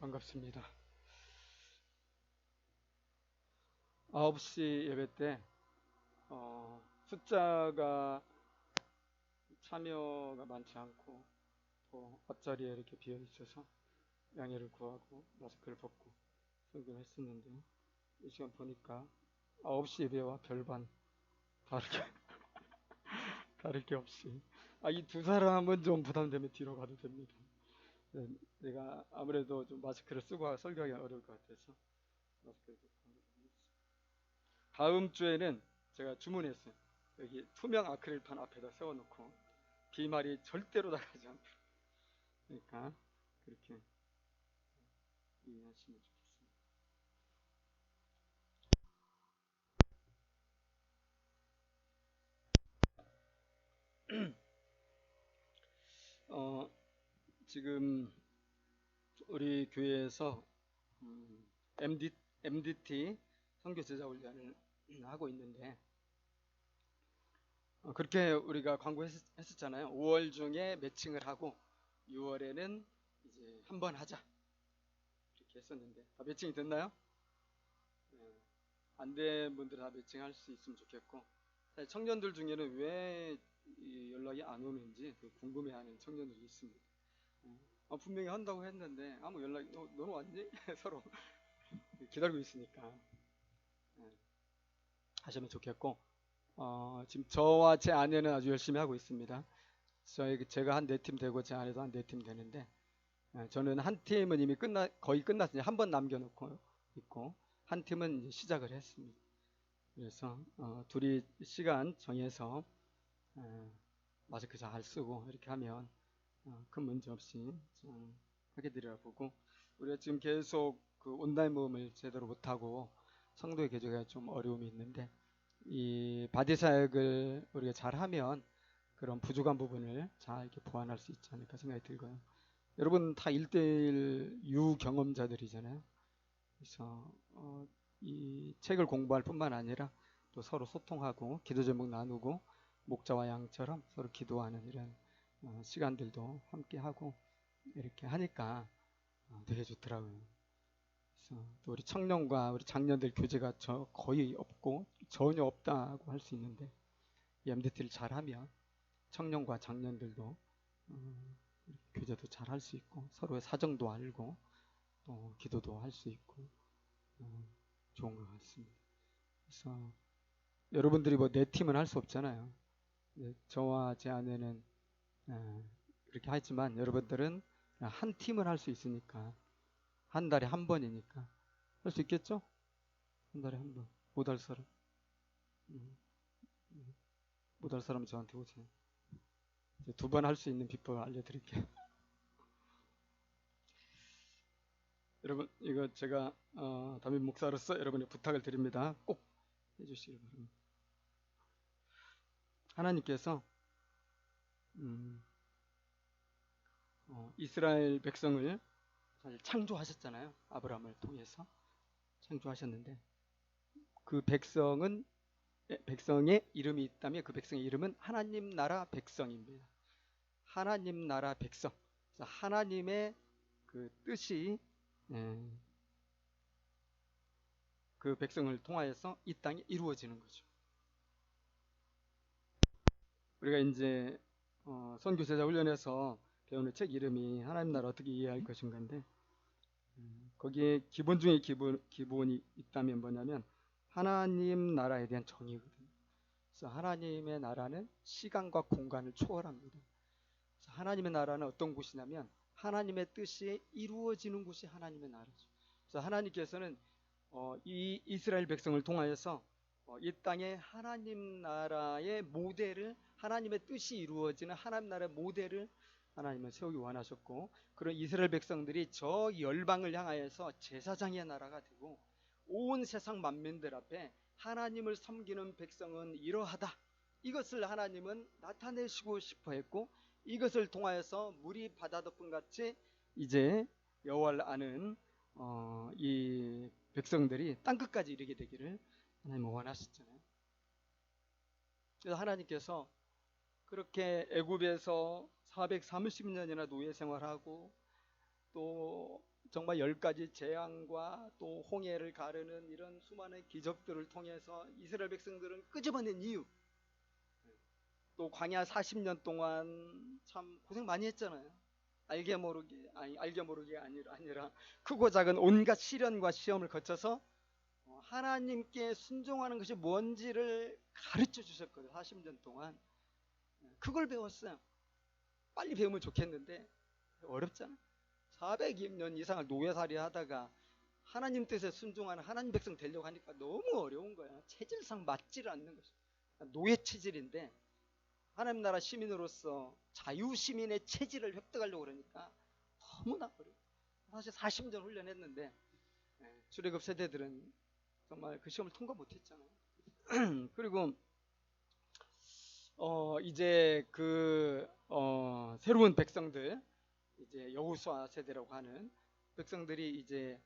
반갑습니다. 9시 예배 때 숫자가 참여가 많지 않고 또 앞자리에 이렇게 비어 있어서 양해를 구하고 마스크를 벗고 설교를 했었는데요. 이 시간 보니까 9시 예배와 별반 다르게 다를 게 없이 이 두 사람은 좀 부담되면 뒤로 가도 됩니다. 네, 내가 아무래도 좀 마스크를 쓰고 설교하기 어려울 것 같아서 마스크를 벗고 하겠습니다. 다음 주에는 제가 주문했어요. 여기 투명 아크릴판 앞에다 세워놓고 비말이 절대로 나가지 않도록. 그러니까 그렇게 이해하시면 좋겠습니다. 어, 지금 우리 교회에서 MD, MDT 선교 제자 훈련을 하고 있는데 그렇게 우리가 광고했었잖아요. 5월 중에 매칭을 하고 6월에는 이제 한번 하자 이렇게 했었는데 다 매칭이 됐나요? 네, 안 된 분들 다 매칭할 수 있으면 좋겠고 사실 청년들 중에는 왜 연락이 안 오는지 궁금해하는 청년들이 있습니다. 분명히 한다고 했는데 아무 연락이 너는 왔니? 서로 기다리고 있으니까 네, 하시면 좋겠고 지금 저와 제 아내는 아주 열심히 하고 있습니다. 제가 한 4팀 되고 제 아내도 한 4팀 되는데 저는 한 팀은 이미 거의 끝났어요. 한 번 남겨놓고 있고 한 팀은 이제 시작을 했습니다. 그래서 둘이 시간 정해서 마스크 잘 쓰고 이렇게 하면 큰 문제 없이 하게 되리라 보고 우리가 지금 계속 그 온라인 모임을 제대로 못하고 성도의 교제가 좀 어려움이 있는데 이 바디 사역을 우리가 잘하면 그런 부족한 부분을 잘 이렇게 보완할 수 있지 않을까 생각이 들고요. 여러분 다 1대1 유경험자들이잖아요. 그래서 이 책을 공부할 뿐만 아니라 또 서로 소통하고 기도 제목 나누고 목자와 양처럼 서로 기도하는 이런 시간들도 함께 하고 이렇게 하니까 되게 좋더라고요. 그래서 또 우리 청년과 우리 장년들 교제가 거의 없고 전혀 없다고 할 수 있는데 이 MDT를 잘하면 청년과 장년들도 교제도 잘 할 수 있고 서로의 사정도 알고 또 기도도 할 수 있고 좋은 것 같습니다. 그래서 여러분들이 뭐 내 팀은 할 수 없잖아요. 저와 제 아내는 그렇게 하지만 여러분들은 한 팀을 할 수 있으니까 한 달에 한 번이니까 할 수 있겠죠? 한 달에 한 번. 못 할 사람. 못 할 사람은 저한테 오세요. 두 번 할 수 있는 비법을 알려드릴게요. 여러분 이거 제가 담임 목사로서 여러분의 부탁을 드립니다. 꼭 해주시기 바랍니다. 하나님께서 이스라엘 백성을 사실 창조하셨잖아요. 아브라함을 통해서 창조하셨는데 그 백성의 이름이 있다면 그 백성의 이름은 하나님 나라 백성입니다. 하나님 나라 백성. 하나님의 그 뜻이 그 백성을 통하여서 이 땅에 이루어지는 거죠. 우리가 이제 선교제자 훈련에서 배우는 책 이름이 하나님 나라 어떻게 이해할 것인가인데 거기에 기본 중에 기본이 있다면 뭐냐면 하나님 나라에 대한 정의거든요. 그래서 하나님의 나라는 시간과 공간을 초월합니다. 그래서 하나님의 나라는 어떤 곳이냐면 하나님의 뜻이 이루어지는 곳이 하나님의 나라죠. 그래서 하나님께서는 이 이스라엘 백성을 통하여서 이 땅에 하나님 나라의 모델을 하나님의 뜻이 이루어지는 하나님 나라의 모델을 하나님은 세우기 원하셨고 그런 이스라엘 백성들이 저 열방을 향하여서 제사장의 나라가 되고 온 세상 만민들 앞에 하나님을 섬기는 백성은 이러하다. 이것을 하나님은 나타내시고 싶어 했고 이것을 통하여서 물이 바다 덮음 같이 이제 여호와를 아는 이 백성들이 땅끝까지 이르게 되기를 하나님은 원하셨잖아요. 그래서 하나님께서 그렇게 애굽에서 430년이나 노예 생활하고 또 정말 10가지 재앙과 또 홍해를 가르는 이런 수많은 기적들을 통해서 이스라엘 백성들은 끄집어낸 이유, 또 광야 40년 동안 참 고생 많이 했잖아요. 알게 모르게 아니라 크고 작은 온갖 시련과 시험을 거쳐서 하나님께 순종하는 것이 뭔지를 가르쳐 주셨거든요. 40년 동안 그걸 배웠어요. 빨리 배우면 좋겠는데 어렵잖아. 400년 이상을 노예살이 하다가 하나님 뜻에 순종하는 하나님 백성 되려고 하니까 너무 어려운 거야. 체질상 맞지를 않는 것이. 노예 체질인데 하나님 나라 시민으로서 자유시민의 체질을 획득하려고 그러니까 너무나 어려워. 사실 40년 훈련했는데 출애굽 세대들은 정말 그 시험을 통과 못했잖아요. 그리고 이제 새로운 백성들, 이제 여호수아 세대라고 하는 백성들이 이제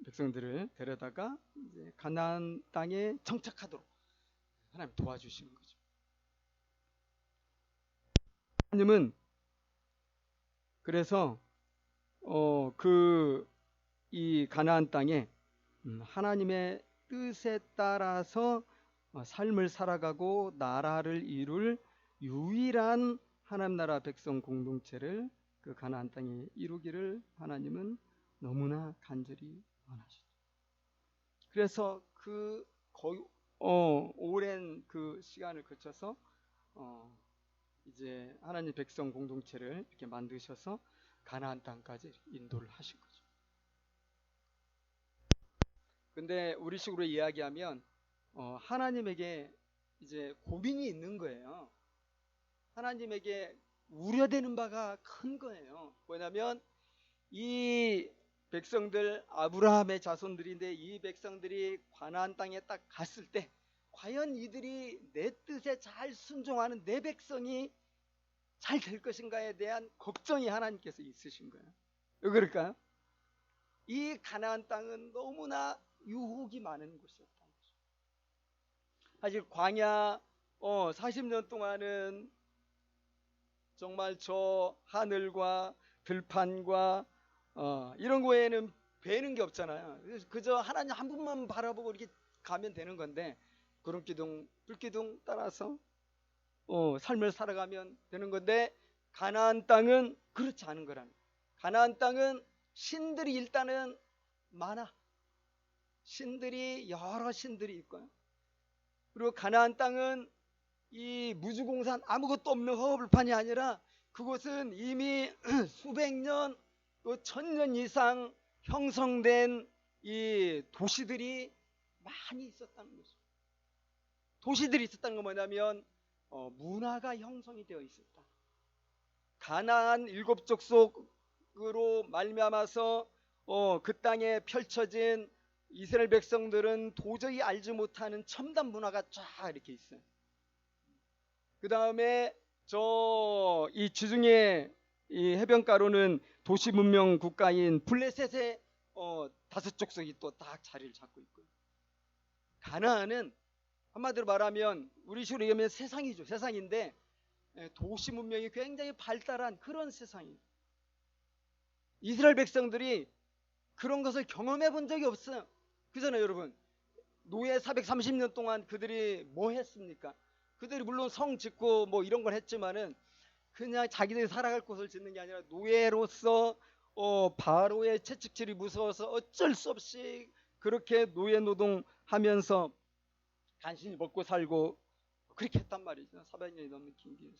백성들을 데려다가 이제 가나안 땅에 정착하도록 하나님 도와주시는 거죠. 하나님은 그래서 이 가나안 땅에 하나님의 뜻에 따라서 삶을 살아가고 나라를 이룰 유일한 하나님 나라 백성 공동체를 그 가나안 땅에 이루기를 하나님은 너무나 간절히 원하셨죠. 그래서 거의 오랜 그 시간을 거쳐서 이제 하나님 백성 공동체를 이렇게 만드셔서 가나안 땅까지 인도를 하신 거죠. 근데 우리식으로 이야기하면 하나님에게 이제 고민이 있는 거예요. 하나님에게 우려되는 바가 큰 거예요. 뭐냐면 이 백성들 아브라함의 자손들인데 이 백성들이 가나안 땅에 딱 갔을 때 과연 이들이 내 뜻에 잘 순종하는 내 백성이 잘 될 것인가에 대한 걱정이 하나님께서 있으신 거예요. 왜 그럴까요? 이 가나안 땅은 너무나 유혹이 많은 곳이었다는 거죠. 사실 광야 40년 동안은 정말 저 하늘과 들판과 이런 거에는 배는 게 없잖아요. 그저 하나님 한 분만 바라보고 이렇게 가면 되는 건데 구름기둥, 불기둥 따라서 삶을 살아가면 되는 건데 가나안 땅은 그렇지 않은 거랍니다. 가나안 땅은 신들이 일단은 많아. 여러 신들이 있고요. 그리고 가나안 땅은 이 무주공산 아무것도 없는 허허벌판이 아니라 그곳은 이미 수백 년 또 1000년 이상 형성된 이 도시들이 많이 있었다는 거죠. 도시들이 있었다는 건 뭐냐면 문화가 형성이 되어 있었다. 가나안 7족속으로 말미암아서 그 땅에 펼쳐진 이스라엘 백성들은 도저히 알지 못하는 첨단 문화가 쫙 이렇게 있어요. 그 다음에 이 지중해 이 해변가로는 도시 문명 국가인 블레셋의 5족속이 또 딱 자리를 잡고 있고요. 가나안은 한마디로 말하면 우리 식으로 얘기하면 세상이죠. 세상인데 도시 문명이 굉장히 발달한 그런 세상이에요. 이스라엘 백성들이 그런 것을 경험해 본 적이 없어요. 그잖아요, 여러분. 노예 430년 동안 그들이 뭐 했습니까? 그들이 물론 성 짓고 뭐 이런 걸 했지만은 그냥 자기들이 살아갈 곳을 짓는 게 아니라 노예로서 바로의 채찍질이 무서워서 어쩔 수 없이 그렇게 노예 노동하면서 간신히 먹고 살고 그렇게 했단 말이죠. 400년이 넘는 긴 세월.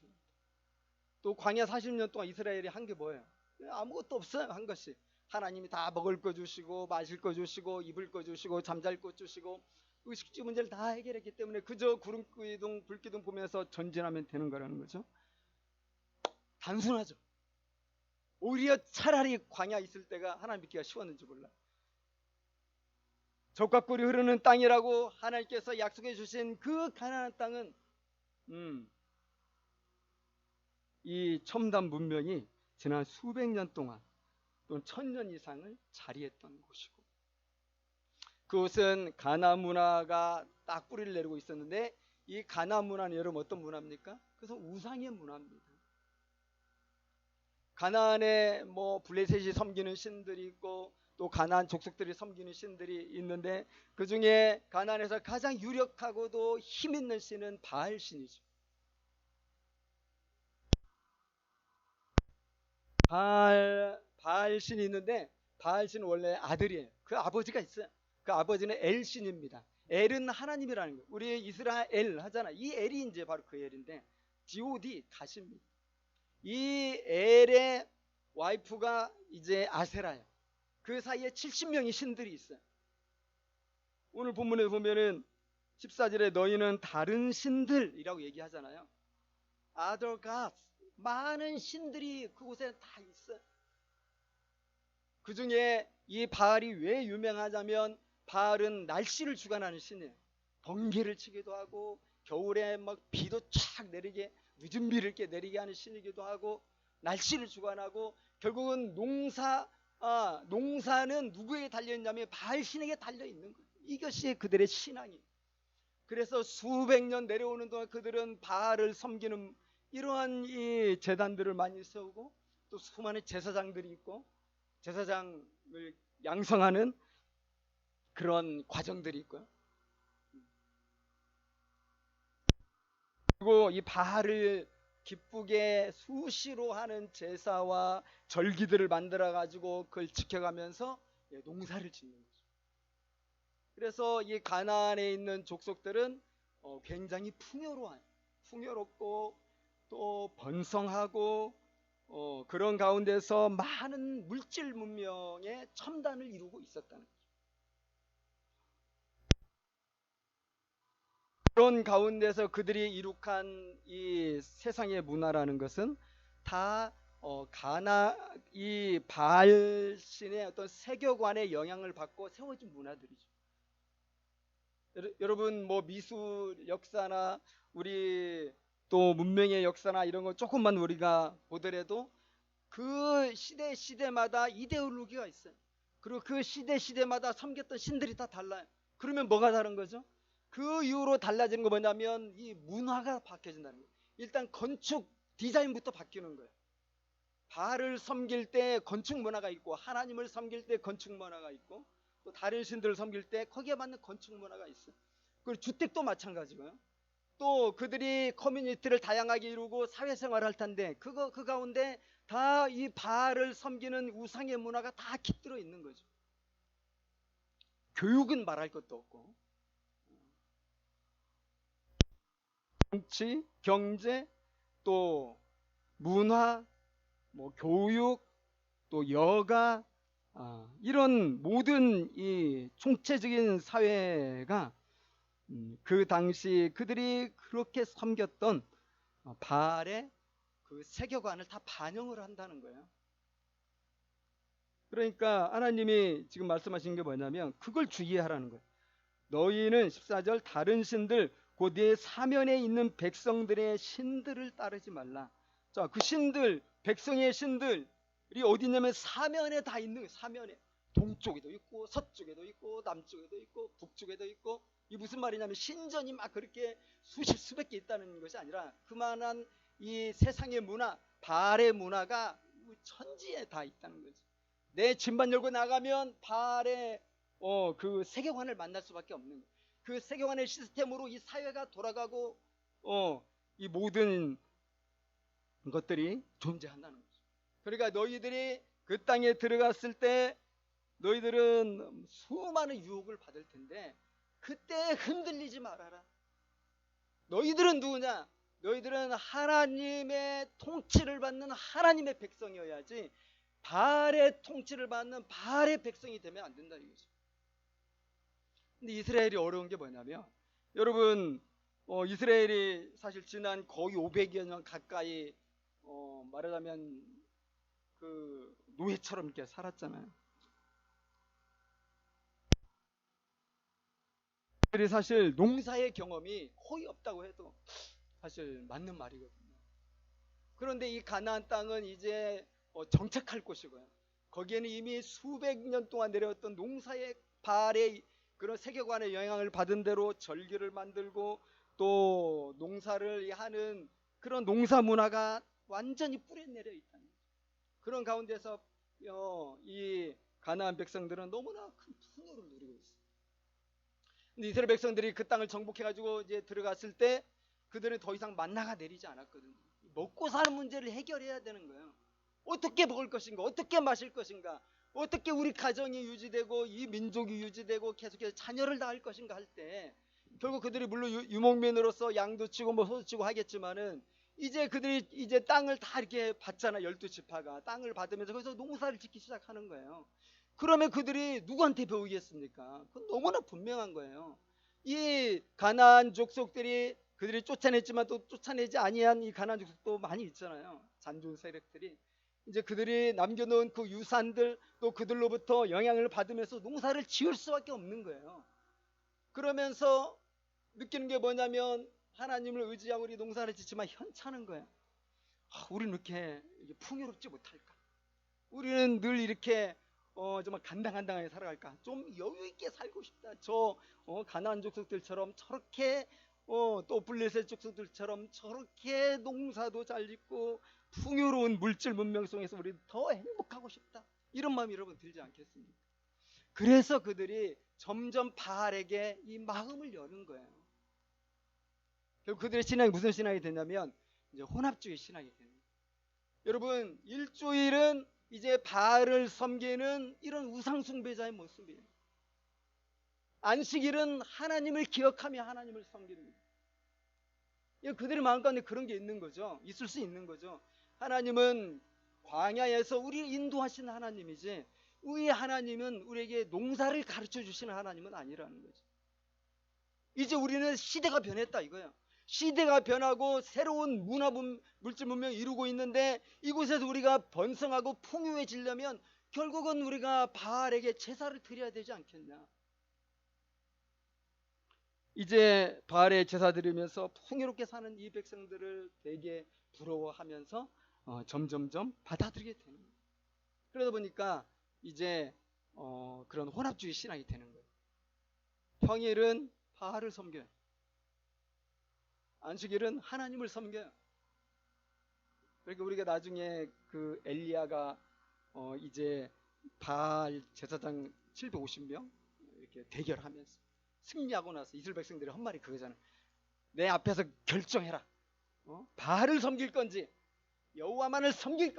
또 광야 40년 동안 이스라엘이 한 게 뭐예요? 아무것도 없어요. 한 것이 하나님이 다 먹을 거 주시고 마실 거 주시고 입을 거 주시고 잠잘 거 주시고 의식주 문제를 다 해결했기 때문에 그저 구름기둥 불기둥 보면서 전진하면 되는 거라는 거죠. 단순하죠. 오히려 차라리 광야 있을 때가 하나님 믿기가 쉬웠는지 몰라. 젖과 꿀이 흐르는 땅이라고 하나님께서 약속해 주신 그 가나안 땅은 이 첨단 문명이 지난 수백 년 동안 또는 1000년 이상을 자리했던 곳이고, 그곳은 가나안 문화가 딱 뿌리를 내리고 있었는데, 이 가나안 문화는 여러분 어떤 문화입니까? 그래서 우상의 문화입니다. 가나안에 뭐 블레셋이 섬기는 신들이 있고 또 가나안 족속들이 섬기는 신들이 있는데, 그 중에 가나안에서 가장 유력하고도 힘 있는 신은 바알 신이죠. 바알 신이 있는데, 바알 신은 원래 아들이에요. 그 아버지가 있어요. 그 아버지는 엘 신입니다. 엘은 하나님이라는 거예요. 우리 이스라엘 하잖아. 이 엘이 이제 바로 그 엘인데, God 가십니다. 이 엘의 와이프가 이제 아세라예요. 그 사이에 70명의 신들이 있어요. 오늘 본문에 보면은 14절에 너희는 다른 신들이라고 얘기하잖아요. Other gods. 많은 신들이 그곳에 다 있어요. 그 중에 이 바알이 왜 유명하냐면, 바알은 날씨를 주관하는 신이에요. 번개를 치기도 하고, 겨울에 막 비도 쫙 내리게, 늦은 비를 이렇게 내리게 하는 신이기도 하고, 날씨를 주관하고, 결국은 농사는 누구에게 달려있냐면 바알 신에게 달려있는 거예요. 이것이 그들의 신앙이에요. 그래서 수백 년 내려오는 동안 그들은 바알을 섬기는 이러한 이 제단들을 많이 세우고, 또 수많은 제사장들이 있고, 제사장을 양성하는 그런 과정들이 있고요. 그리고 이 바알을 기쁘게 수시로 하는 제사와 절기들을 만들어 가지고 그걸 지켜가면서 농사를 짓는 거죠. 그래서 이 가나안에 있는 족속들은 굉장히 풍요롭고 또 번성하고, 그런 가운데서 많은 물질 문명의 첨단을 이루고 있었다는 거죠. 그런 가운데서 그들이 이룩한 이 세상의 문화라는 것은 다 이 바알 신의 어떤 세계관의 영향을 받고 세워진 문화들이죠. 여러분 뭐 미술 역사나 우리 또 문명의 역사나 이런 거 조금만 우리가 보더라도 그 시대마다 이데올로기가 있어요. 그리고 그 시대마다 섬겼던 신들이 다 달라요. 그러면 뭐가 다른 거죠? 그 이후로 달라지는 거 뭐냐면 이 문화가 바뀌어진다는 거예요. 일단 건축 디자인부터 바뀌는 거예요. 바알을 섬길 때 건축 문화가 있고, 하나님을 섬길 때 건축 문화가 있고, 또 다른 신들을 섬길 때 거기에 맞는 건축 문화가 있어요. 그리고 주택도 마찬가지고요. 또 그들이 커뮤니티를 다양하게 이루고 사회생활을 할 텐데, 그 가운데 다 이 바알을 섬기는 우상의 문화가 다 깃들어 있는 거죠. 교육은 말할 것도 없고, 정치, 경제, 또 문화, 뭐 교육, 또 여가, 이런 모든 이 총체적인 사회가 그 당시 그들이 그렇게 섬겼던 바알의 그 세계관을 다 반영을 한다는 거예요. 그러니까 하나님이 지금 말씀하신 게 뭐냐면 그걸 주의하라는 거예요. 너희는 14절 다른 신들 곧 네 사면에 있는 백성들의 신들을 따르지 말라. 자, 그 신들, 백성의 신들이 어디 있냐면 사면에 다 있는 거예요. 사면에. 동쪽에도 있고 서쪽에도 있고 남쪽에도 있고 북쪽에도 있고. 이 무슨 말이냐면 신전이 막 그렇게 수백 개 있다는 것이 아니라 그만한 이 세상의 문화, 바알의 문화가 천지에 다 있다는 거죠. 내 집만 열고 나가면 바알의 그 세계관을 만날 수밖에 없는 거예요. 그 세계관의 시스템으로 이 사회가 돌아가고 이 모든 것들이 존재한다는 거죠. 그러니까 너희들이 그 땅에 들어갔을 때 너희들은 수많은 유혹을 받을 텐데 그때 흔들리지 말아라. 너희들은 누구냐? 너희들은 하나님의 통치를 받는 하나님의 백성이어야지 바알의 통치를 받는 바알의 백성이 되면 안 된다 이거죠. 근데 이스라엘이 어려운 게 뭐냐면, 여러분 이스라엘이 사실 지난 거의 500여 년 가까이 말하자면 그 노예처럼 이렇게 살았잖아요. 그들이 사실 농사의 경험이 거의 없다고 해도 사실 맞는 말이거든요. 그런데 이 가나안 땅은 이제 정착할 곳이고요. 거기에는 이미 수백 년 동안 내려왔던 농사의 발의 그런 세계관의 영향을 받은 대로 절기를 만들고 또 농사를 하는 그런 농사 문화가 완전히 뿌리 내려 있다는 거죠. 그런 가운데서 이 가나안 백성들은 너무나 큰 풍요를 누리고 있어요. 근데 이스라엘 백성들이 그 땅을 정복해가지고 이제 들어갔을 때 그들은 더 이상 만나가 내리지 않았거든요. 먹고 사는 문제를 해결해야 되는 거예요. 어떻게 먹을 것인가, 어떻게 마실 것인가, 어떻게 우리 가정이 유지되고 이 민족이 유지되고 계속해서 자녀를 낳을 것인가 할 때 결국 그들이 물론 유목민으로서 양도 치고 뭐 소도 치고 하겠지만은 이제 그들이 이제 땅을 다 이렇게 받잖아. 12지파가 땅을 받으면서 거기서 농사를 짓기 시작하는 거예요. 그러면 그들이 누구한테 배우겠습니까? 그건 너무나 분명한 거예요. 이 가나안 족속들이 그들이 쫓아냈지만 또 쫓아내지 아니한 이 가나안 족속도 많이 있잖아요. 잔존 세력들이 이제 그들이 남겨놓은 그 유산들 또 그들로부터 영향을 받으면서 농사를 지을 수밖에 없는 거예요. 그러면서 느끼는 게 뭐냐면 하나님을 의지하고 우리 농사를 짓지만 현찮은 거예요. 우리는 이렇게 풍요롭지 못할까? 우리는 늘 이렇게 정말 간당간당하게 살아갈까? 좀 여유 있게 살고 싶다. 저 가나안 족속들처럼 저렇게 또 블레셋 족속들처럼 저렇게 농사도 잘 짓고 풍요로운 물질 문명 속에서 우리 더 행복하고 싶다. 이런 마음이 여러분 들지 않겠습니까? 그래서 그들이 점점 바알에게 이 마음을 여는 거예요. 결국 그들의 신앙이 무슨 신앙이 되냐면 이제 혼합주의 신앙이 되는 거예요. 여러분 일주일은 이제 바알을 섬기는 이런 우상숭배자의 모습이에요. 안식일은 하나님을 기억하며 하나님을 섬기는 거예요. 그들의 마음 가운데 그런 게 있는 거죠. 있을 수 있는 거죠. 하나님은 광야에서 우리를 인도하시는 하나님이지 우리 하나님은 우리에게 농사를 가르쳐 주시는 하나님은 아니라는 거죠. 이제 우리는 시대가 변했다 이거예요. 시대가 변하고 새로운 문화 물질 문명을 이루고 있는데 이곳에서 우리가 번성하고 풍요해지려면 결국은 우리가 바알에게 제사를 드려야 되지 않겠냐. 이제 바알에 제사 드리면서 풍요롭게 사는 이 백성들을 되게 부러워하면서 점점점 받아들이게 되는 거예요. 그러다 보니까 이제 그런 혼합주의 신앙이 되는 거예요. 평일은 바알을 섬겨요. 안식일은 하나님을 섬겨요. 그러니까 우리가 나중에 그 엘리야가 이제 바알 제사장 750명 이렇게 대결하면서 승리하고 나서 이스라엘 백성들이 한 말이 그거잖아요. 내 앞에서 결정해라. 바알을 섬길 건지 여호와만을 섬길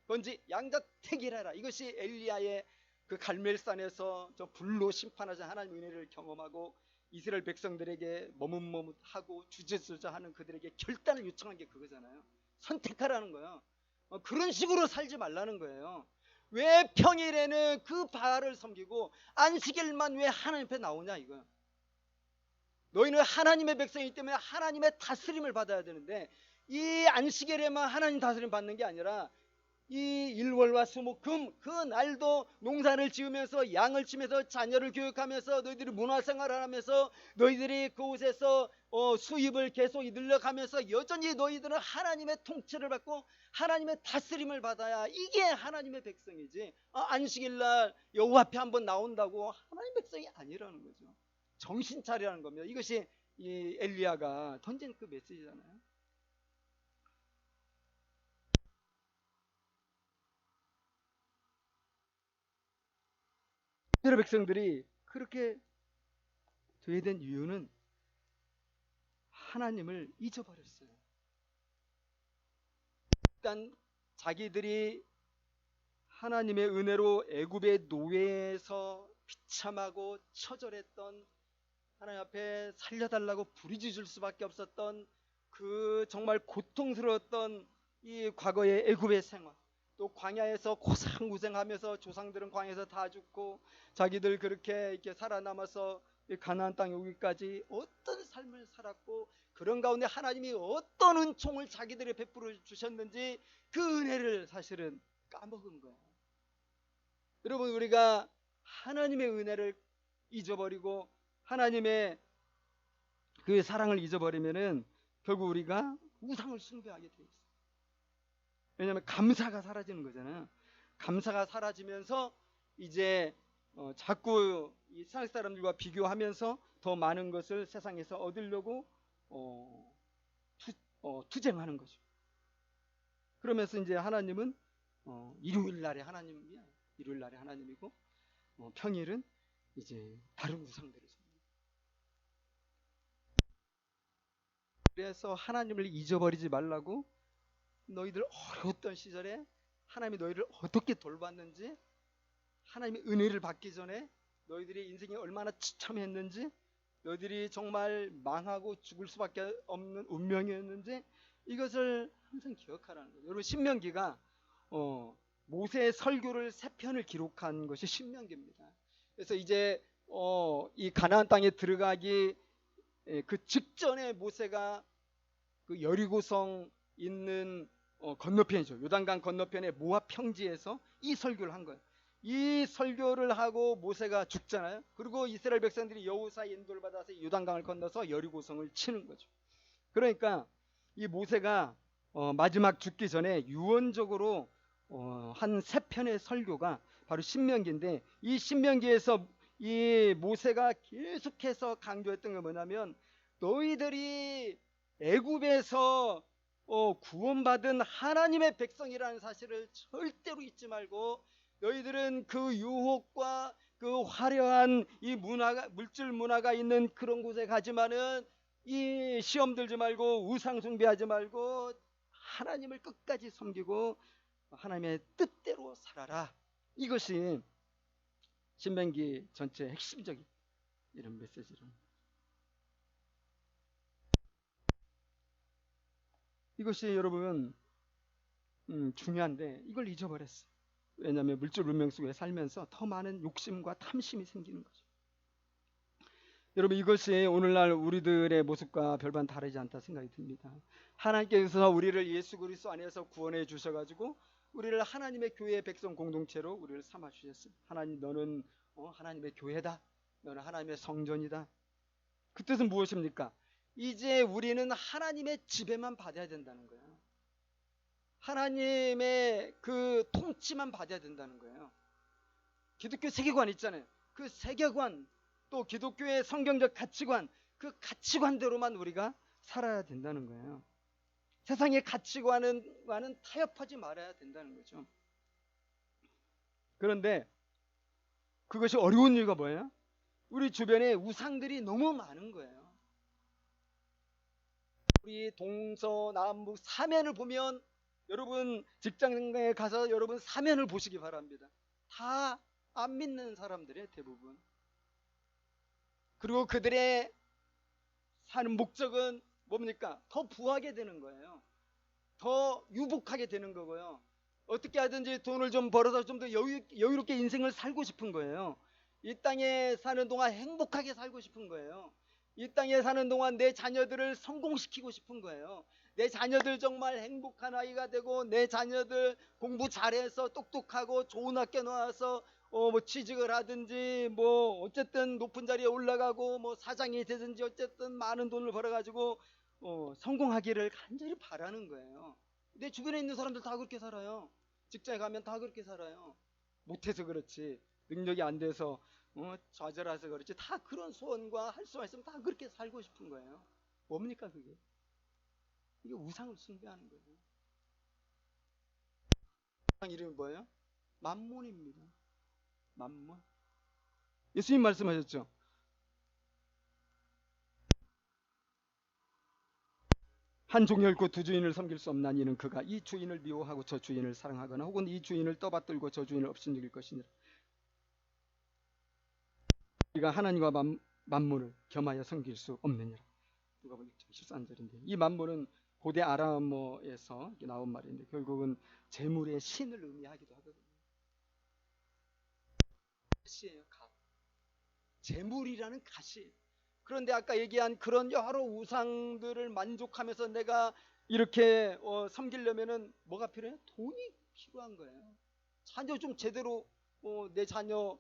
건지 양자택일해라. 이것이 엘리야의 그 갈멜산에서 저 불로 심판하자 하나님의 은혜를 경험하고 이스라엘 백성들에게 머뭇머뭇하고 주저주저하는 그들에게 결단을 요청한 게 그거잖아요. 선택하라는 거예요. 그런 식으로 살지 말라는 거예요. 왜 평일에는 그 바알을 섬기고 안식일만 왜 하나님 앞에 나오냐 이거예요. 너희는 하나님의 백성이기 때문에 하나님의 다스림을 받아야 되는데 이 안식일에만 하나님 다스림 받는 게 아니라 이 일월과 수목금 그 날도 농사를 지으면서 양을 치면서 자녀를 교육하면서 너희들이 문화생활을 하면서 너희들이 그곳에서 수입을 계속 늘려가면서 여전히 너희들은 하나님의 통치를 받고 하나님의 다스림을 받아야 이게 하나님의 백성이지 안식일날 여호와 앞에 한번 나온다고 하나님의 백성이 아니라는 거죠. 정신 차리라는 겁니다. 이것이 이 엘리야가 던진 그 메시지잖아요. 이스라엘 백성들이 그렇게 되게 된 이유는 하나님을 잊어버렸어요. 일단 자기들이 하나님의 은혜로 애굽의 노예에서 비참하고 처절했던 하나님 앞에 살려달라고 부르짖을 수밖에 없었던 그 정말 고통스러웠던 이 과거의 애굽의 생활, 또 광야에서 고생고생하면서 조상들은 광야에서 다 죽고 자기들 그렇게 이렇게 살아남아서 가나안 땅에 오기까지 어떤 삶을 살았고 그런 가운데 하나님이 어떤 은총을 자기들에게 베풀어 주셨는지 그 은혜를 사실은 까먹은 거예요. 여러분 우리가 하나님의 은혜를 잊어버리고 하나님의 그 사랑을 잊어버리면은 결국 우리가 우상을 숭배하게 돼 있어요. 왜냐하면 감사가 사라지는 거잖아요. 감사가 사라지면서 이제 자꾸 이 세상 사람들과 비교하면서 더 많은 것을 세상에서 얻으려고 투쟁하는 거죠. 그러면서 이제 하나님은 일요일 날에 하나님이야. 일요일 날에 하나님이고 평일은 이제 다른 우상들을 섬깁니다. 그래서 하나님을 잊어버리지 말라고 너희들 어려웠던 시절에 하나님이 너희를 어떻게 돌봤는지, 하나님의 은혜를 받기 전에 너희들의 인생이 얼마나 처참했는지, 너희들이 정말 망하고 죽을 수밖에 없는 운명이었는지 이것을 항상 기억하라는 거예요. 여러분, 신명기가 모세의 설교를 3편을 기록한 것이 신명기입니다. 그래서 이제 이 가나안 땅에 들어가기 그 직전에 모세가 그 여리고성 있는 건너편이죠. 요단강 건너편의 모압 평지에서 이 설교를 한 거예요. 이 설교를 하고 모세가 죽잖아요. 그리고 이스라엘 백성들이 여호수아의 인도를 받아서 요단강을 건너서 여리고성을 치는 거죠. 그러니까 이 모세가 마지막 죽기 전에 유언적으로 한 3편의 설교가 바로 신명기인데, 이 신명기에서 이 모세가 계속해서 강조했던 게 뭐냐면, 너희들이 애굽에서 구원받은 하나님의 백성이라는 사실을 절대로 잊지 말고, 너희들은 그 유혹과 그 화려한 이 문화가, 물질 문화가 있는 그런 곳에 가지만은 이 시험 들지 말고 우상 숭배하지 말고 하나님을 끝까지 섬기고 하나님의 뜻대로 살아라. 이것이 신명기 전체의 핵심적인 이런 메시지를, 이것이 여러분 중요한데 이걸 잊어버렸어요. 왜냐하면 물질 문명 속에 살면서 더 많은 욕심과 탐심이 생기는 거죠. 여러분, 이것이 오늘날 우리들의 모습과 별반 다르지 않다 생각이 듭니다. 하나님께서 우리를 예수 그리스도 안에서 구원해 주셔가지고 우리를 하나님의 교회의 백성 공동체로 우리를 삼아 주셨어요. 하나님, 너는 하나님의 교회다. 너는 하나님의 성전이다. 그 뜻은 무엇입니까? 이제 우리는 하나님의 지배만 받아야 된다는 거예요. 하나님의 그 통치만 받아야 된다는 거예요. 기독교 세계관 있잖아요. 그 세계관, 또 기독교의 성경적 가치관, 그 가치관대로만 우리가 살아야 된다는 거예요. 세상의 가치관과는 타협하지 말아야 된다는 거죠. 그런데 그것이 어려운 이유가 뭐예요? 우리 주변에 우상들이 너무 많은 거예요. 우리 동서남북 사면을 보면, 여러분 직장에 가서 여러분 사면을 보시기 바랍니다. 다 안 믿는 사람들의 대부분. 그리고 그들의 사는 목적은 뭡니까? 더 부하게 되는 거예요. 더 유복하게 되는 거고요. 어떻게 하든지 돈을 좀 벌어서 좀 더 여유롭게 인생을 살고 싶은 거예요. 이 땅에 사는 동안 행복하게 살고 싶은 거예요. 이 땅에 사는 동안 내 자녀들을 성공시키고 싶은 거예요. 내 자녀들 정말 행복한 아이가 되고, 내 자녀들 공부 잘해서 똑똑하고 좋은 학교 나와서 뭐 취직을 하든지 뭐 어쨌든 높은 자리에 올라가고 뭐 사장이 되든지 어쨌든 많은 돈을 벌어가지고 성공하기를 간절히 바라는 거예요. 내 주변에 있는 사람들 다 그렇게 살아요. 직장에 가면 다 그렇게 살아요. 못해서 그렇지, 능력이 안 돼서 좌절해서 그렇지, 다 그런 소원과 할 수만 있으면 다 그렇게 살고 싶은 거예요. 뭡니까 그게? 이게 우상을 숭배하는 거예요. 우상 이름이 뭐예요? 만몬입니다. 만몬. 예수님 말씀하셨죠. 한 종이 얽고 두 주인을 섬길 수 없나니 이는 그가 이 주인을 미워하고 저 주인을 사랑하거나 혹은 이 주인을 떠받들고 저 주인을 업신여길 것이니라. 우리가 하나님과 만몬을 겸하여 섬길 수 없느니라. 누가복음 6장 13절인데, 이 만몬은 고대 아람어에서 나온 말인데 결국은 재물의 신을 의미하기도 하거든요. 가시예요, 가. 재물이라는 가시. 그런데 아까 얘기한 그런 여러 우상들을 만족하면서 내가 이렇게 섬기려면은 뭐가 필요해요? 돈이 필요한 거예요. 자녀 좀 제대로 내 자녀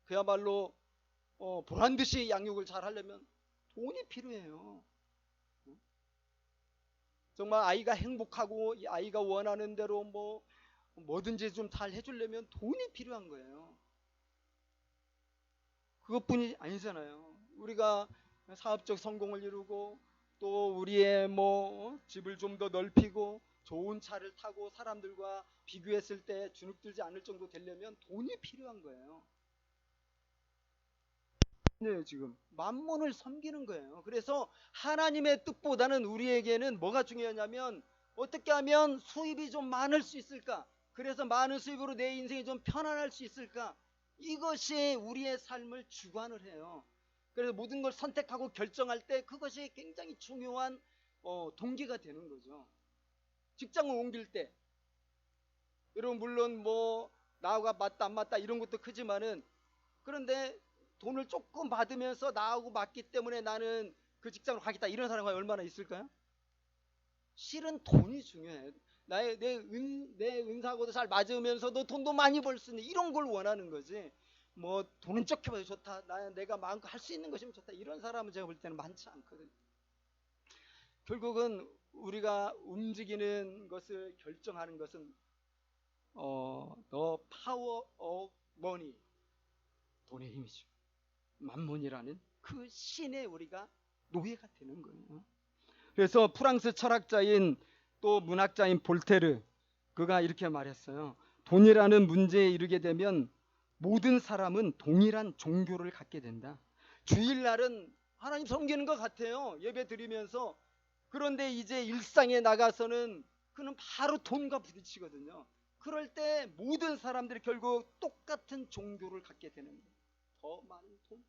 그야말로 보란 듯이 양육을 잘 하려면 돈이 필요해요. 정말 아이가 행복하고 이 아이가 원하는 대로 뭐 뭐든지 좀 잘 해주려면 돈이 필요한 거예요. 그것뿐이 아니잖아요. 우리가 사업적 성공을 이루고 또 우리의 집을 좀 더 넓히고 좋은 차를 타고 사람들과 비교했을 때 주눅들지 않을 정도 되려면 돈이 필요한 거예요. 네, 지금 만몬을 섬기는 거예요. 그래서 하나님의 뜻보다는 우리에게는 뭐가 중요하냐면 어떻게 하면 수입이 좀 많을 수 있을까? 그래서 많은 수입으로 내 인생이 좀 편안할 수 있을까? 이것이 우리의 삶을 주관을 해요. 그래서 모든 걸 선택하고 결정할 때 그것이 굉장히 중요한 동기가 되는 거죠. 직장을 옮길 때 여러분 물론 나하고 맞다 안 맞다 이런 것도 크지만은 그런데 돈을 조금 받으면서 나하고 맞기 때문에 나는 그 직장으로 가겠다 이런 사람이 얼마나 있을까요? 실은 돈이 중요해. 내 은사하고도 잘 맞으면서도 돈도 많이 벌 수 있는 이런 걸 원하는 거지. 돈은 적게 봐도 좋다. 내가 마음껏 할 수 있는 것이면 좋다. 이런 사람은 제가 볼 때는 많지 않거든. 결국은 우리가 움직이는 것을 결정하는 것은 the power of money, 돈의 힘이죠. 만몬이라는 그 신에 우리가 노예가 되는 거예요. 그래서 프랑스 철학자인 또 문학자인 볼테르 그가 이렇게 말했어요. 돈이라는 문제에 이르게 되면 모든 사람은 동일한 종교를 갖게 된다. 주일날은 하나님 섬기는 것 같아요. 예배 드리면서. 그런데 이제 일상에 나가서는 그는 바로 돈과 부딪히거든요. 그럴 때 모든 사람들이 결국 똑같은 종교를 갖게 되는 거예요. 더 많은 돈.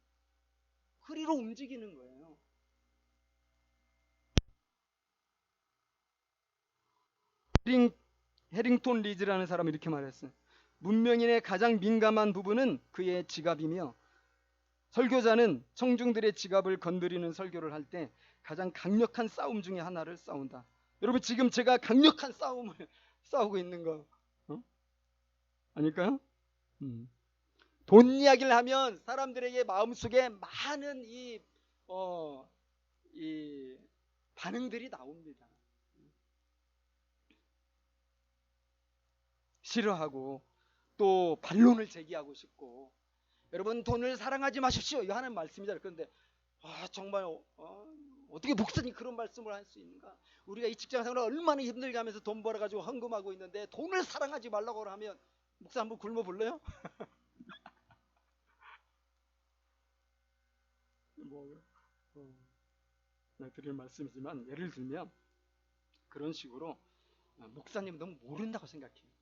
그리로 움직이는 거예요. 해링톤 리즈라는 사람이 이렇게 말했어요. 문명인의 가장 민감한 부분은 그의 지갑이며 설교자는 청중들의 지갑을 건드리는 설교를 할 때 가장 강력한 싸움 중에 하나를 싸운다. 여러분 지금 제가 강력한 싸움을 싸우고 있는 거 아닐까요? 돈 이야기를 하면 사람들에게 마음속에 많은 이 반응들이 나옵니다. 싫어하고 또 반론을 제기하고 싶고 여러분 돈을 사랑하지 마십시오 이거 하는 말씀이잖아요. 그런데 정말 어떻게 목사님 그런 말씀을 할 수 있는가? 우리가 이 직장생활을 얼마나 힘들게 하면서 돈 벌어가지고 헌금하고 있는데 돈을 사랑하지 말라고 하면 목사 한번 굶어 볼래요? 드릴 말씀이지만 예를 들면 그런 식으로 목사님 너무 모른다고 생각해요.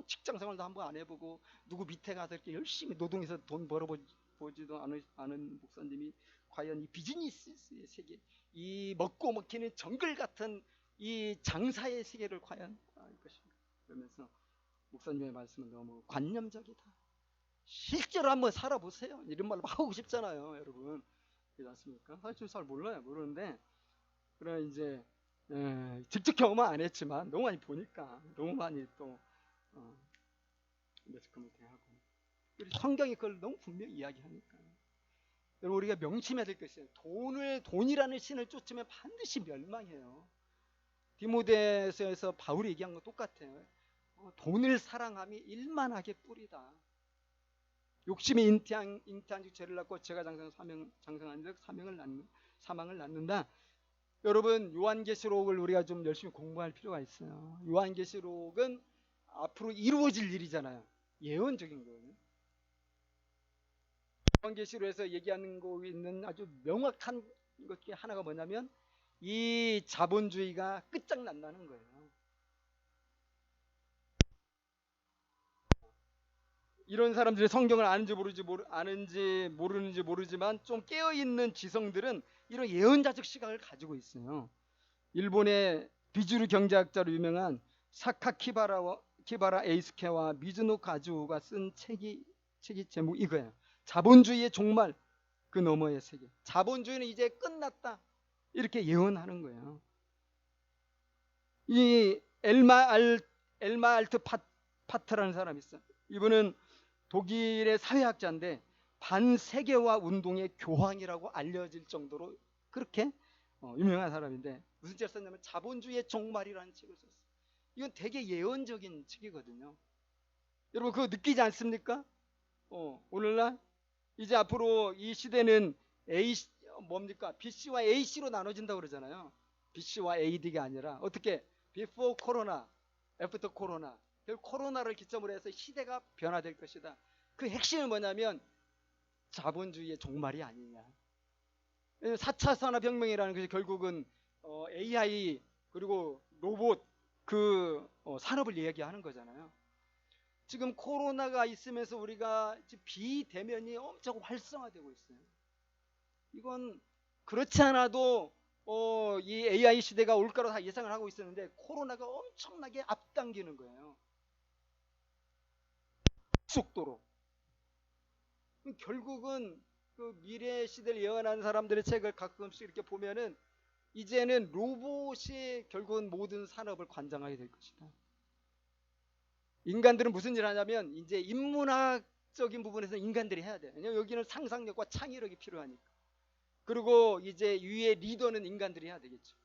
직장생활도 한번 안 해보고 누구 밑에 가서 이렇게 열심히 노동해서 돈 벌어보지도 않은 목사님이 과연 이 비즈니스의 세계, 이 먹고 먹히는 정글 같은 이 장사의 세계를 과연 알 것인가? 그러면서 목사님의 말씀은 너무 관념적이다. 실제로 한번 살아보세요. 이런 말 하고 싶잖아요, 여러분. 그렇지 않습니까? 사실 잘 몰라요, 모르는데 그래 이제 직접 경험은 안 했지만 너무 많이 보니까 너무 많이 또 매스컴을 대하고 성경이 그걸 너무 분명히 이야기하니까 여러분 우리가 명심해야 될 것이에요. 돈이라는 신을 쫓으면 반드시 멸망해요. 디모데서에서 바울이 얘기한 거 똑같아요. 돈을 사랑함이 일만하게 뿌리다. 욕심이 잉태한 즉 죄를 낳고 죄가 장성한 즉 사망을 낳는다. 여러분 요한계시록을 우리가 좀 열심히 공부할 필요가 있어요. 요한계시록은 앞으로 이루어질 일이잖아요. 예언적인 거예요. 요한계시록에서 얘기하는 거 있는 아주 명확한 것 중에 하나가 뭐냐면 이 자본주의가 끝장난다는 거예요. 이런 사람들이 성경을 아는지 모르는지 모르지만 좀 깨어있는 지성들은 이런 예언자적 시각을 가지고 있어요. 일본의 비주류 경제학자로 유명한 키바라 에이스케와 미즈노 가즈오가 쓴 책이 제목 이거예요. 자본주의의 종말, 그 너머의 세계. 자본주의는 이제 끝났다. 이렇게 예언하는 거예요. 이 엘마 알트 파트라는 사람이 있어요. 이분은 독일의 사회학자인데 반세계화 운동의 교황이라고 알려질 정도로 그렇게 유명한 사람인데 무슨 책을 썼냐면 자본주의의 종말이라는 책을 썼어요. 이건 되게 예언적인 책이거든요. 여러분 그거 느끼지 않습니까? 오늘날 이제 앞으로 이 시대는 뭡니까? BC와 AC로 나눠진다고 그러잖아요. BC와 AD가 아니라 어떻게 before 코로나, after 코로나. 코로나를 기점으로 해서 시대가 변화될 것이다. 그 핵심은 뭐냐면 자본주의의 종말이 아니냐. 4차 산업혁명이라는 것이 결국은 AI 그리고 로봇 산업을 이야기하는 거잖아요. 지금 코로나가 있으면서 우리가 비대면이 엄청 활성화되고 있어요. 이건 그렇지 않아도 이 AI 시대가 올 거라고 다 예상을 하고 있었는데 코로나가 엄청나게 앞당기는 거예요. 속도로. 결국은 그 미래 시대를 예언하는 사람들의 책을 가끔씩 이렇게 보면은 이제는 로봇이 결국은 모든 산업을 관장하게 될 것이다. 인간들은 무슨 일을 하냐면 이제 인문학적인 부분에서 인간들이 해야 돼요. 왜냐면 여기는 상상력과 창의력이 필요하니까. 그리고 이제 위에 리더는 인간들이 해야 되겠죠.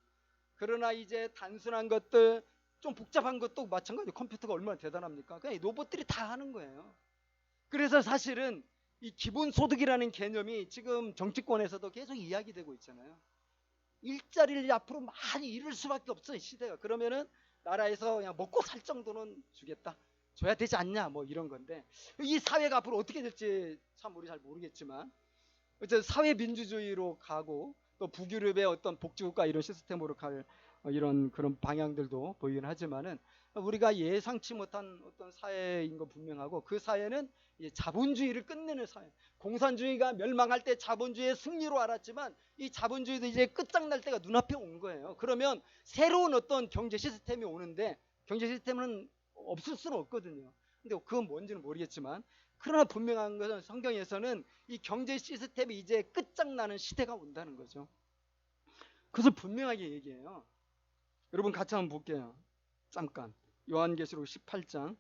그러나 이제 단순한 것들, 좀 복잡한 것도 마찬가지로 컴퓨터가 얼마나 대단합니까? 그냥 로봇들이 다 하는 거예요. 그래서 사실은 이 기본소득이라는 개념이 지금 정치권에서도 계속 이야기되고 있잖아요. 일자리를 앞으로 많이 잃을 수밖에 없어요, 시대가. 그러면은 나라에서 그냥 먹고 살 정도는 주겠다. 줘야 되지 않냐, 뭐 이런 건데. 이 사회가 앞으로 어떻게 될지 참 우리 잘 모르겠지만, 어쨌든 사회민주주의로 가고 또 북유럽의 어떤 복지국가 이런 시스템으로 갈 이런 그런 방향들도 보이긴 하지만은 우리가 예상치 못한 어떤 사회인 거 분명하고 그 사회는 이제 자본주의를 끝내는 사회. 공산주의가 멸망할 때 자본주의의 승리로 알았지만 이 자본주의도 이제 끝장날 때가 눈앞에 온 거예요. 그러면 새로운 어떤 경제 시스템이 오는데 경제 시스템은 없을 수는 없거든요. 근데 그건 뭔지는 모르겠지만 그러나 분명한 것은 성경에서는 이 경제 시스템이 이제 끝장나는 시대가 온다는 거죠. 그것을 분명하게 얘기해요. 여러분 같이 한번 볼게요. 잠깐. 요한계시록 18장.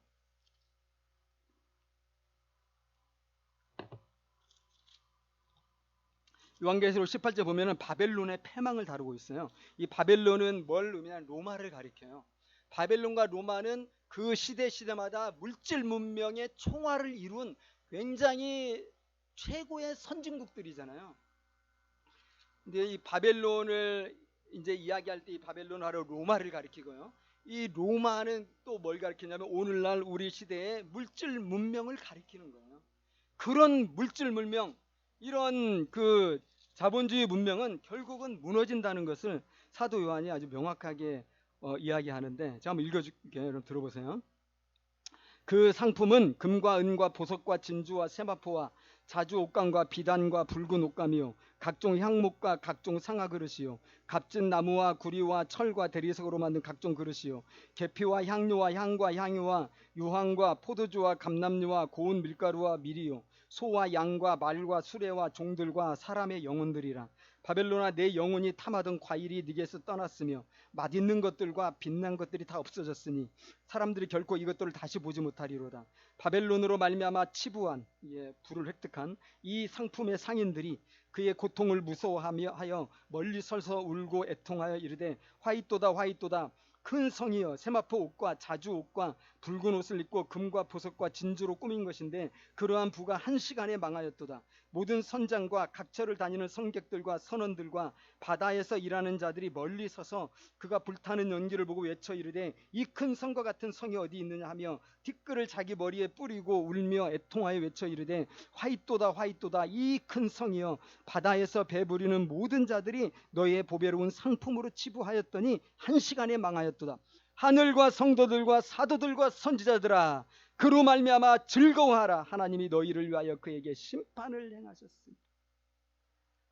요한계시록 18장 보면은 바벨론의 패망을 다루고 있어요. 이 바벨론은 뭘 의미하냐면 로마를 가리켜요. 바벨론과 로마는 그 시대마다 물질 문명의 총화를 이룬 굉장히 최고의 선진국들이잖아요. 근데 이 바벨론을 이제 이야기할 때 이 바벨론은 바로 로마를 가리키고요. 이 로마는 또 뭘 가리키냐면 오늘날 우리 시대의 물질 문명을 가리키는 거예요. 그런 물질 문명, 이런 그 자본주의 문명은 결국은 무너진다는 것을 사도 요한이 아주 명확하게 이야기하는데 제가 한번 읽어줄게요. 여러분 들어보세요. 그 상품은 금과 은과 보석과 진주와 세마포와 자주 옥감과 비단과 붉은 옥감이요 각종 향목과 각종 상아 그릇이요 값진 나무와 구리와 철과 대리석으로 만든 각종 그릇이요 계피와 향료와 향과 향유와 유황과 포도주와 감람류와 고운 밀가루와 밀이요 소와 양과 말과 수레와 종들과 사람의 영혼들이라. 바벨론아, 내 영혼이 탐하던 과일이 네게서 떠났으며 맛있는 것들과 빛난 것들이 다 없어졌으니 사람들이 결코 이것들을 다시 보지 못하리로다. 바벨론으로 말미암아 치부한, 부를 획득한 이 상품의 상인들이 그의 고통을 무서워하여 멀리 서서 울고 애통하여 이르되 화이또다 화이또다. 큰 성이여 세마포 옷과 자주 옷과 붉은 옷을 입고 금과 보석과 진주로 꾸민 것인데 그러한 부가 한 시간에 망하였도다. 모든 선장과 각처를 다니는 성객들과 선원들과 바다에서 일하는 자들이 멀리 서서 그가 불타는 연기를 보고 외쳐 이르되 이 큰 성과 같은 성이 어디 있느냐 하며 티끌을 자기 머리에 뿌리고 울며 애통하여 외쳐 이르되 화이또다 화이또다. 이 큰 성이여 바다에서 배부리는 모든 자들이 너의 보배로운 상품으로 치부하였더니 한 시간에 망하였도다. 하늘과 성도들과 사도들과 선지자들아, 그로 말미암아 즐거워하라. 하나님이 너희를 위하여 그에게 심판을 행하셨습니다.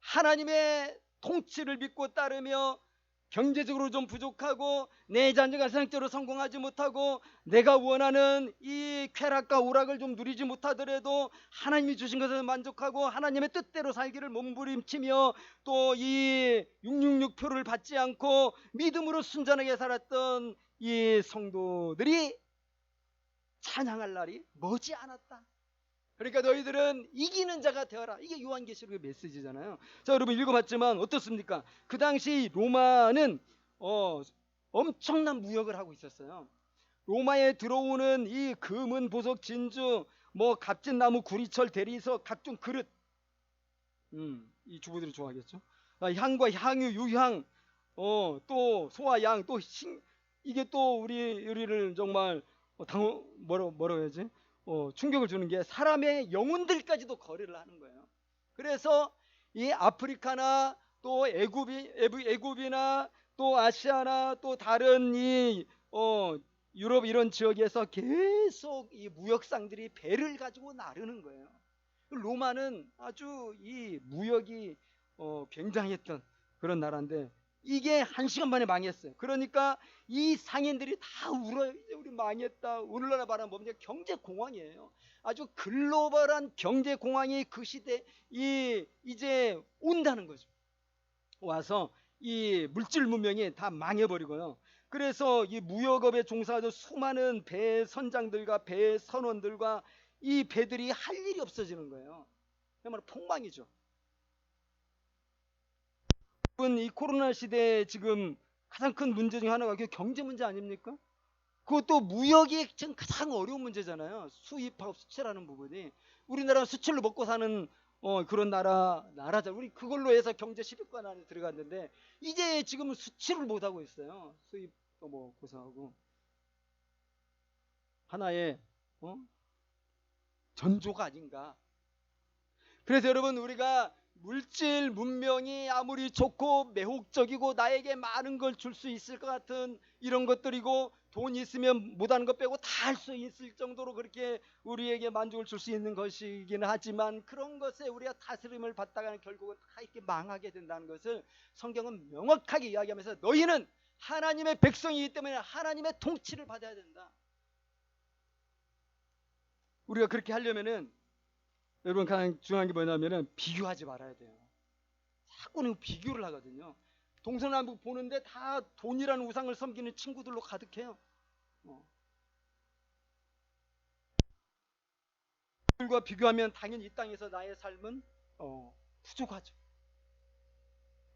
하나님의 통치를 믿고 따르며 경제적으로 좀 부족하고 내 자녀가 성적으로 성공하지 못하고 내가 원하는 이 쾌락과 오락을 좀 누리지 못하더라도 하나님이 주신 것을 만족하고 하나님의 뜻대로 살기를 몸부림치며 또 이 666표를 받지 않고 믿음으로 순전하게 살았던 이 성도들이 찬양할 날이 머지 않았다. 그러니까 너희들은 이기는 자가 되어라. 이게 요한계시록의 메시지잖아요. 자, 여러분 읽어봤지만 어떻습니까? 그 당시 로마는 엄청난 무역을 하고 있었어요. 로마에 들어오는 이 금은 보석 진주 뭐 갑진나무 구리철 대리석 각종 그릇, 이 주부들이 좋아하겠죠. 향과 향유 유향, 또 소와 양, 또 이게 또 우리를 정말 뭐라고 해야지, 충격을 주는 게 사람의 영혼들까지도 거래를 하는 거예요. 그래서 이 아프리카나 또 애굽이나 또 아시아나 또 다른 이 유럽 이런 지역에서 계속 이 무역상들이 배를 가지고 나르는 거예요. 로마는 아주 이 무역이 굉장했던 그런 나라인데 이게 한 시간 만에 망했어요. 그러니까 이 상인들이 다 울어요. 이제 우리 망했다. 오늘날 말하면 뭡니까? 경제 공황이에요. 아주 글로벌한 경제 공황이 그 시대 이제 온다는 거죠. 와서 이 물질 문명이 다 망해버리고요. 그래서 이 무역업에 종사하던 수많은 배 선장들과 배 선원들과 이 배들이 할 일이 없어지는 거예요. 그야말로 폭망이죠. 이 코로나 시대에 지금 가장 큰 문제 중 하나가 경제 문제 아닙니까? 그것도 무역이 지금 가장 어려운 문제잖아요. 수입하고 수출하는 부분이. 우리나라는 수출로 먹고 사는 그런 나라죠. 우리 그걸로 해서 경제 10위권 안에 들어갔는데 이제 지금은 수출을 못 하고 있어요. 수입도 뭐 고사하고 하나의 전조가 아닌가. 그래서 여러분, 우리가 물질 문명이 아무리 좋고 매혹적이고 나에게 많은 걸 줄 수 있을 것 같은 이런 것들이고 돈 있으면 못하는 것 빼고 다 할 수 있을 정도로 그렇게 우리에게 만족을 줄 수 있는 것이긴 하지만 그런 것에 우리가 다스림을 받다가는 결국은 다 이렇게 망하게 된다는 것을 성경은 명확하게 이야기하면서 너희는 하나님의 백성이기 때문에 하나님의 통치를 받아야 된다. 우리가 그렇게 하려면은 여러분 가장 중요한 게 뭐냐면은 비교하지 말아야 돼요. 자꾸는 비교를 하거든요. 동서남북 보는데 다 돈이라는 우상을 섬기는 친구들로 가득해요. 그들과 비교하면 당연히 이 땅에서 나의 삶은 부족하죠.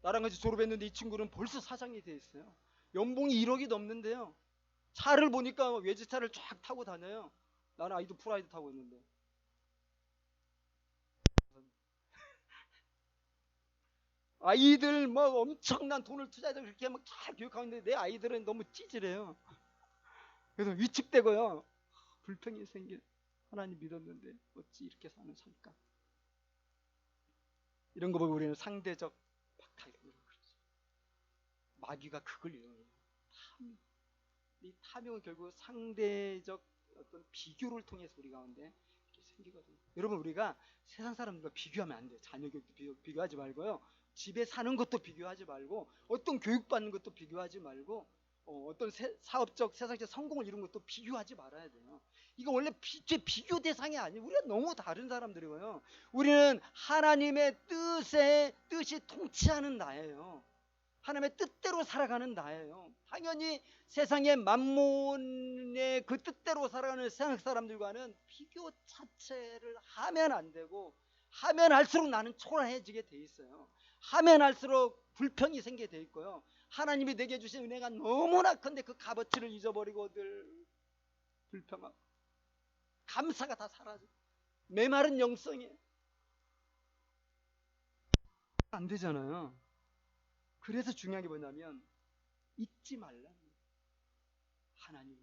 나랑 같이 졸업했는데 이 친구는 벌써 사장이 돼 있어요. 연봉이 1억이 넘는데요. 차를 보니까 외제차를 쫙 타고 다녀요. 나는 아이도 프라이드 타고 있는데. 아이들 뭐 엄청난 돈을 투자해서 그렇게 막 잘 교육하고 있는데 내 아이들은 너무 찌질해요. 그래서 위축되고요. 불평이 생긴, 하나님 믿었는데 어찌 이렇게 사는 살까. 이런 거 보고 우리는 상대적 박탈감이라고 그러죠. 마귀가 그걸 이용해요. 탐욕. 이 탐욕은 결국 상대적 어떤 비교를 통해서 우리 가운데 생기거든요. 여러분, 우리가 세상 사람들과 비교하면 안 돼요. 자녀 교육도 비교하지 말고요. 집에 사는 것도 비교하지 말고 어떤 교육받는 것도 비교하지 말고 어떤 사업적 세상적 성공을 이룬 것도 비교하지 말아야 돼요. 이거 원래 비교 대상이 아니에요. 우리가 너무 다른 사람들이고요. 우리는 하나님의 뜻이 통치하는 나예요. 하나님의 뜻대로 살아가는 나예요. 당연히 세상의 만몬의 그 뜻대로 살아가는 세상 사람들과는 비교 자체를 하면 안 되고, 하면 할수록 나는 초라해지게 돼 있어요. 하면 할수록 불평이 생기게 돼 있고요. 하나님이 내게 주신 은혜가 너무나 큰데 그 값어치를 잊어버리고 늘 불평하고 감사가 다 사라져. 메마른 영성이 안 되잖아요. 그래서 중요한 게 뭐냐면 잊지 말라는 거예요. 하나님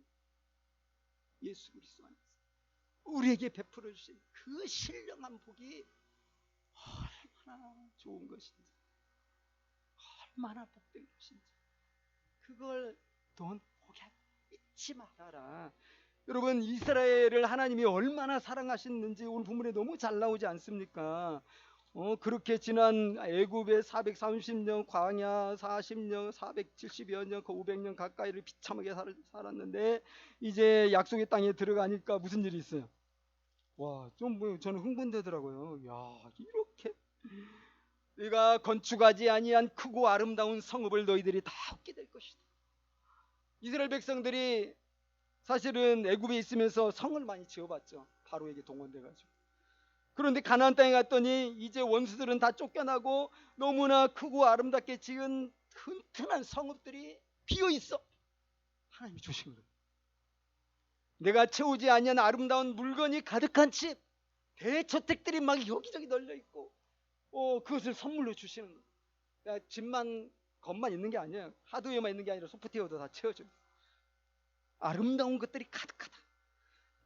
예수 그리스도 안에서 우리에게 베풀어 주신 그 신령한 복이 얼마나 좋은 것인지, 얼마나 복된 것인지, 그걸 넌 잊지 말아라. 여러분, 이스라엘을 하나님이 얼마나 사랑하셨는지 오늘 본문에 너무 잘 나오지 않습니까? 그렇게 지난 애굽의 430년, 광야 40년, 470여 년, 그 500년 가까이를 비참하게 살았는데 이제 약속의 땅에 들어가니까 무슨 일이 있어요? 와, 좀 뭐 저는 흥분되더라고요. 야, 이렇게 네가 건축하지 아니한 크고 아름다운 성읍을 너희들이 다 얻게 될 것이다. 이스라엘 백성들이 사실은 애굽에 있으면서 성을 많이 지어봤죠. 바로에게 동원돼가지고. 그런데 가나안 땅에 갔더니 이제 원수들은 다 쫓겨나고 너무나 크고 아름답게 지은 튼튼한 성읍들이 비어 있어. 하나님이 주신 거예요. 내가 채우지 아니한 아름다운 물건이 가득한 집, 대저택들이 막 여기저기 널려 있고, 그것을 선물로 주시는 거예요. 그러니까 집만 것만 있는 게 아니에요. 하드웨어만 있는 게 아니라 소프트웨어도 다 채워져요. 아름다운 것들이 가득하다.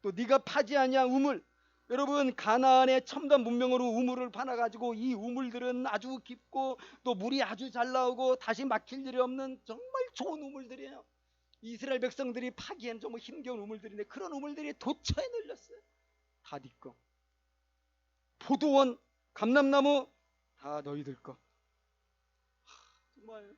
또 네가 파지 아니한 우물, 여러분 가나안의 첨단 문명으로 우물을 파놔가지고 이 우물들은 아주 깊고 또 물이 아주 잘 나오고 다시 막힐 일이 없는 정말 좋은 우물들이에요. 이스라엘 백성들이 파기엔 좀 힘겨운 우물들인데 그런 우물들이 도처에 널렸어요. 다 네 거. 포도원, 감람나무 다 너희들 거. 정말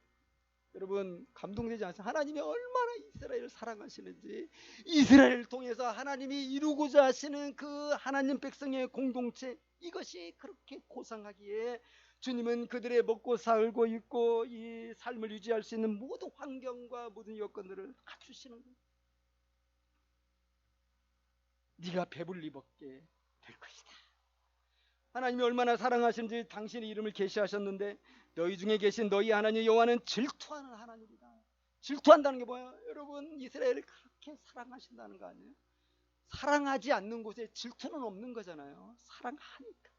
여러분 감동되지 않습니까? 하나님이 얼마나 이스라엘을 사랑하시는지, 이스라엘을 통해서 하나님이 이루고자 하시는 그 하나님 백성의 공동체, 이것이 그렇게 고상하기에 주님은 그들의 먹고 살고 있고 이 삶을 유지할 수 있는 모든 환경과 모든 여건들을 갖추시는 거예요. 네가 배불리 먹게 될 것이다. 하나님이 얼마나 사랑하시는지 당신의 이름을 계시하셨는데, 너희 중에 계신 너희 하나님 여호와는 질투하는 하나님이다. 질투한다는 게 뭐예요? 여러분 이스라엘을 그렇게 사랑하신다는 거 아니에요? 사랑하지 않는 곳에 질투는 없는 거잖아요. 사랑하니까.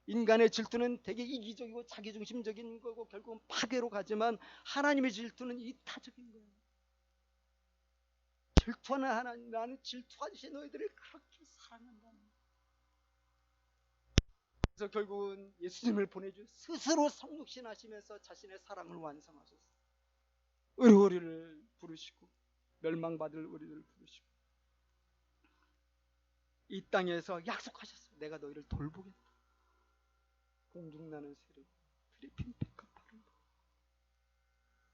인간의 질투는 되게 이기적이고 자기중심적인 거고 결국은 파괴로 가지만, 하나님의 질투는 이타적인 거예요. 질투하는 하나님, 나는 질투하듯이 너희들을 그렇게 사랑한다는 거예요. 그래서 결국은 예수님을 보내주 스스로 성육신하시면서 자신의 사랑을 완성하셨어요. 우리를 부르시고 멸망받을 우리를 부르시고 이 땅에서 약속하셨어요. 내가 너희를 돌보겠다. 공중나는 새를 필리핀 백합화를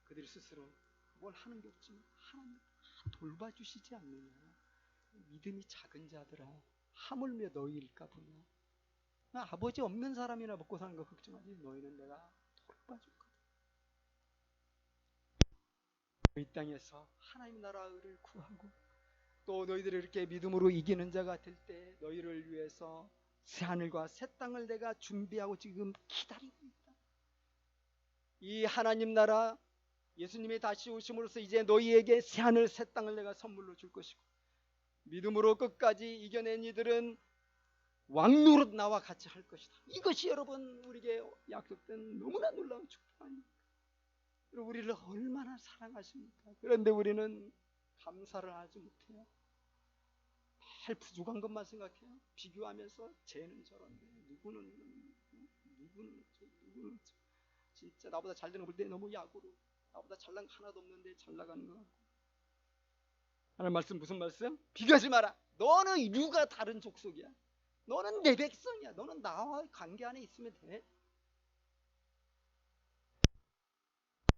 그들이 스스로 뭘 하는 게 없지만 하나님 돌봐주시지 않느냐. 믿음이 작은 자들아, 하물며 너희일까 보냐. 나 아버지 없는 사람이나 먹고 사는 거 걱정하지, 너희는 내가 돌봐줄 거다. 이 땅에서 하나님 나라를 구하고 또 너희들이 이렇게 믿음으로 이기는 자가 될 때 너희를 위해서 새하늘과 새 땅을 내가 준비하고 지금 기다리고 있다. 이 하나님 나라, 예수님이 다시 오심으로써 이제 너희에게 새하늘 새 땅을 내가 선물로 줄 것이고, 믿음으로 끝까지 이겨낸 이들은 왕노릇 나와 같이 할 것이다. 이것이 여러분 우리에게 약속된 너무나 놀라운 축복 아닙니까? 우리를 얼마나 사랑하십니까? 그런데 우리는 감사를 하지 못해요. 매일 부족한 것만 생각해요. 비교하면서 쟤는 저런데 누구는 진짜 나보다 잘 되는 거 볼 때 너무 야구로, 나보다 잘난 거 하나도 없는데 잘 나가는 거 같고. 하나님 말씀 무슨 말씀? 비교하지 마라. 너는 유가 다른 족속이야. 너는 내 백성이야. 너는 나와 관계 안에 있으면 돼.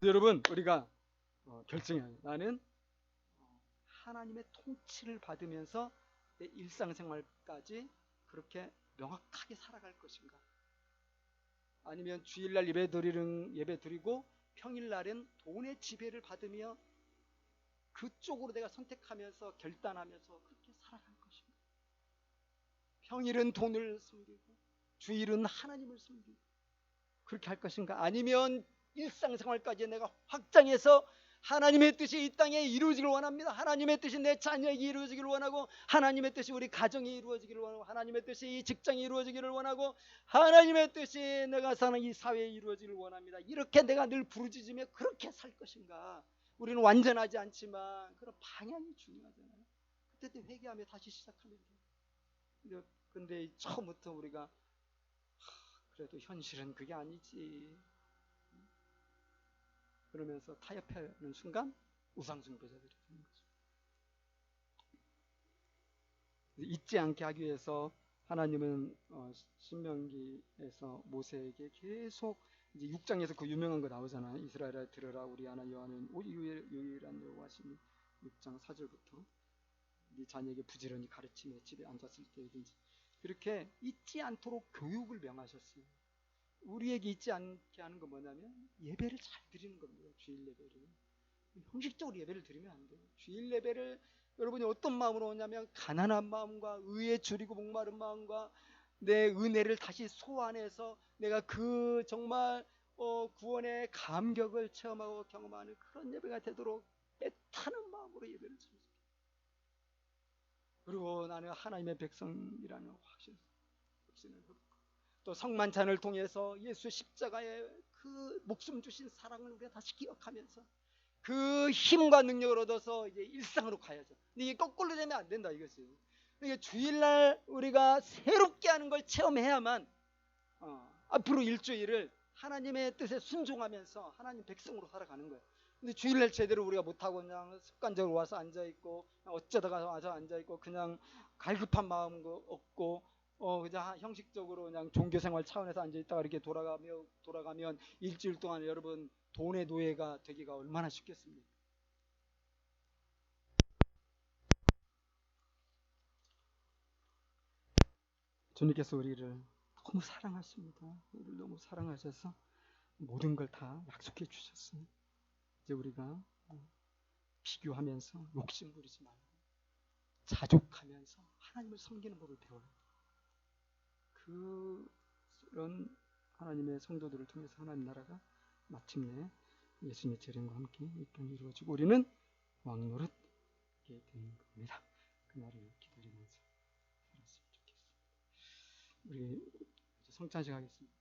여러분 우리가 결정해야 해요. 나는 하나님의 통치를 받으면서 내 일상생활까지 그렇게 명확하게 살아갈 것인가, 아니면 주일날 예배 드리고 평일날은 돈의 지배를 받으며 그쪽으로 내가 선택하면서 결단하면서 그렇게 살아갈 것인가. 평일은 돈을 섬기고 주일은 하나님을 섬기고 그렇게 할 것인가, 아니면 일상생활까지 내가 확장해서 하나님의 뜻이 이 땅에 이루어지길 원합니다. 하나님의 뜻이 내 자녀에게 이루어지길 원하고, 하나님의 뜻이 우리 가정에 이루어지기를 원하고, 하나님의 뜻이 이 직장에 이루어지기를 원하고, 하나님의 뜻이 내가 사는 이 사회에 이루어지기를 원합니다. 이렇게 내가 늘 부르짖으며 그렇게 살 것인가. 우리는 완전하지 않지만 그런 방향이 중요하잖아요. 그때 회개하며 다시 시작하면 돼요. 근데 처음부터 우리가 그래도 현실은 그게 아니지 그러면서 타협하는 순간 우상숭배자들이 되는 거죠. 잊지 않게 하기 위해서 하나님은 신명기에서 모세에게 계속 이제 6장에서 그 유명한 거 나오잖아요. 이스라엘아 들으라, 우리 하나님 여호와는 유일한 여호와시니. 6장 4절부터 네 자녀에게 부지런히 가르치며 집에 앉았을 때든지 그렇게 잊지 않도록 교육을 명하셨어요. 우리에게 잊지 않게 하는 건 뭐냐면 예배를 잘 드리는 겁니다. 주일 예배를 형식적으로 예배를 드리면 안 돼요. 주일 예배를 여러분이 어떤 마음으로 오냐면 가난한 마음과 의에 줄이고 목마른 마음과 내 은혜를 다시 소환해서 내가 그 정말 구원의 감격을 체험하고 경험하는 그런 예배가 되도록 애타는 마음으로 예배를 드리죠. 그리고 나는 하나님의 백성이라는 확신을 갖고, 또 성만찬을 통해서 예수 십자가의 그 목숨 주신 사랑을 우리가 다시 기억하면서 그 힘과 능력을 얻어서 이제 일상으로 가야죠. 근데 이게 거꾸로 되면 안 된다 이것이. 이게 주일날 우리가 새롭게 하는 걸 체험해야만 앞으로 일주일을 하나님의 뜻에 순종하면서 하나님 백성으로 살아가는 거예요. 근데 주일날 제대로 우리가 못하고 그냥 습관적으로 와서 앉아있고 어쩌다가 와서 앉아있고 그냥 갈급한 마음 없고 그냥 형식적으로 그냥 종교생활 차원에서 앉아있다가 이렇게 돌아가면 일주일 동안 여러분 돈의 노예가 되기가 얼마나 쉽겠습니까? 주님께서 우리를 너무 사랑하십니다. 우리를 너무 사랑하셔서 모든 걸 다 약속해 주셨어요. 이제 우리가 비교하면서 욕심 부리지 말고 자족하면서 하나님을 섬기는 법을 배워요. 그런 하나님의 성도들을 통해서 하나님 나라가 마침내 예수님의 재림과 함께 이 땅에 이루어지고 우리는 왕노릇 하게 되는 겁니다. 그날을 기다리면서 살았으면 좋겠습니다. 우리 성찬식 하겠습니다.